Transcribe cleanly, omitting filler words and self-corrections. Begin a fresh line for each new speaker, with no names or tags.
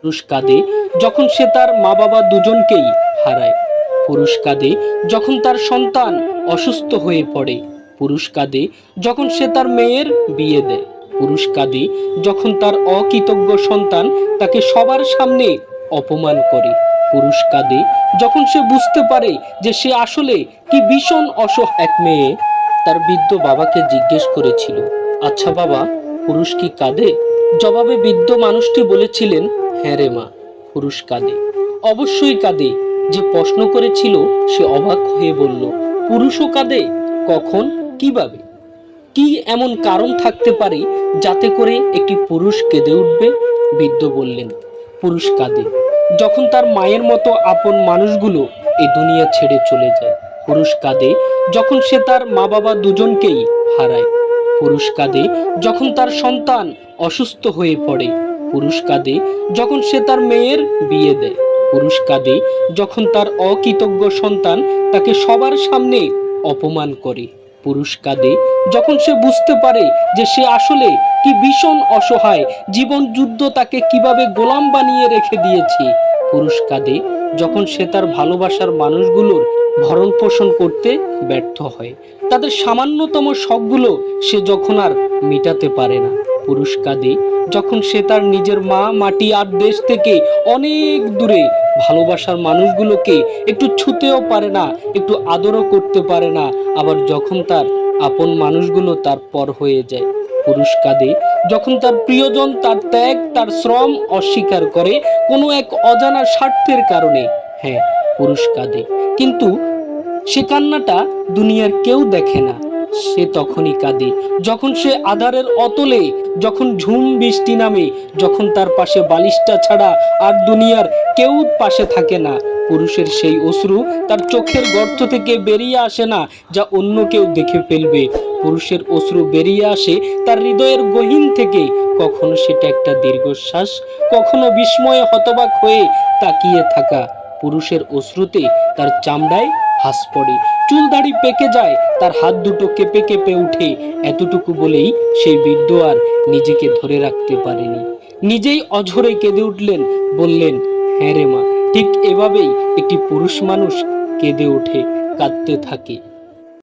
পুরুষ কাঁদে যখন সে তার মা বাবা দুজনকেই হারায়। পুরুষ কাঁদে যখন তার সন্তান অসুস্থ হয়ে পড়ে। পুরুষ কাঁদে যখন সে তার মেয়ের বিয়ে দেয়। পুরুষ কাঁদে যখন তার অকৃতজ্ঞ সন্তান তাকে সবার সামনে অপমান করে। পুরুষ কাঁদে যখন সে বুঝতে পারে যে সে আসলে কি ভীষণ অসহায়। এক মেয়ে তার বৃদ্ধ বাবাকে জিজ্ঞেস করেছিল, আচ্ছা বাবা, পুরুষ কি কাঁদে? জবাবে বৃদ্ধ মানুষটি বলেছিলেন, হ্যাঁ রে মা, পুরুষ কাঁদে, অবশ্যই কাঁদে। যে প্রশ্ন করেছিল সে অবাক হয়ে বলল, পুরুষও কাঁদে? কখন, কিভাবে? কি এমন কারণ থাকতে পারে যাতে করে একটি পুরুষ কেঁদে উঠবে? বৃদ্ধ বললেন, পুরুষ কাঁদে যখন তার মায়ের মতো আপন মানুষগুলো এই দুনিয়া ছেড়ে চলে যায়। পুরুষ কাঁদে যখন সে তার মা বাবা দুজনকেই হারায়। পুরুষ কাঁদে যখন তার সন্তান অসুস্থ হয়ে পড়ে। পুরুষ কাঁদে যখন সে তার মেয়ের বিয়ে দেয়। পুরুষ কাঁদে যখন তার অকৃতজ্ঞ সন্তান তাকে সবার সামনে অপমান করে। পুরুষ কাঁদে যখন সে বুঝতে পারে যে সে আসলে কি ভীষণ অসহায়, জীবন যুদ্ধ তাকে কিভাবে গোলাম বানিয়ে রেখে দিয়েছে। পুরুষ কাঁদে যখন সে তার ভালোবাসার মানুষগুলোর ভরণ পোষণ করতে ব্যর্থ হয়, তাদের সামান্যতম শখগুলো সে যখন আর মেটাতে পারে না। পুরুষ কাঁদে যখন সে তার নিজের মা, মাটি আর দেশ থেকে অনেক দূরে ভালোবাসার মানুষগুলোকে একটু ছুতেও পারে না, একটু আদরও করতে পারে না। আবার যখন তার আপন মানুষগুলো তার পর হয়ে যায়। পুরুষ কাঁদে যখন তার প্রিয়জন তার ত্যাগ, তার শ্রম অস্বীকার করে কোনো এক অজানা স্বার্থের কারণে। হ্যাঁ, পুরুষ কাঁদে, কিন্তু সে কান্নাটা দুনিয়ার কেউ দেখে না। সে তখনই কাঁদে যখন সে আধারের অতলে, যখন ঝুম বৃষ্টি নামে, যখন তার পাশে বালিশটা ছাড়া আর দুনিয়ার কেউ পাশে থাকে না। পুরুষের সেই অশ্রু তার চোখের গর্ত থেকে বেরিয়ে আসে না যা অন্য কেউ দেখে ফেলবে। পুরুষের অশ্রু বেরিয়ে আসে তার হৃদয়ের গহীন থেকে। কখনো সেটা একটা দীর্ঘশ্বাস, কখনো বিস্ময়ে হতবাক হয়ে তাকিয়ে থাকা। পুরুষের অশ্রুতে তার চামড়ায় ভাঁজ পড়ে, চুল দাড়ি পেকে যায়, তার হাত দুটো কেঁপে কেঁপে উঠে। এতটুকু বলেই সেই বৃদ্ধ আর নিজেকে ধরে রাখতে পারেনি, নিজেই অঝরে কেঁদে উঠলেন, বললেন, হ্যাঁ রে মা, ঠিক এভাবেই একটি পুরুষ মানুষ কেঁদে ওঠে, কাঁদতে থাকে।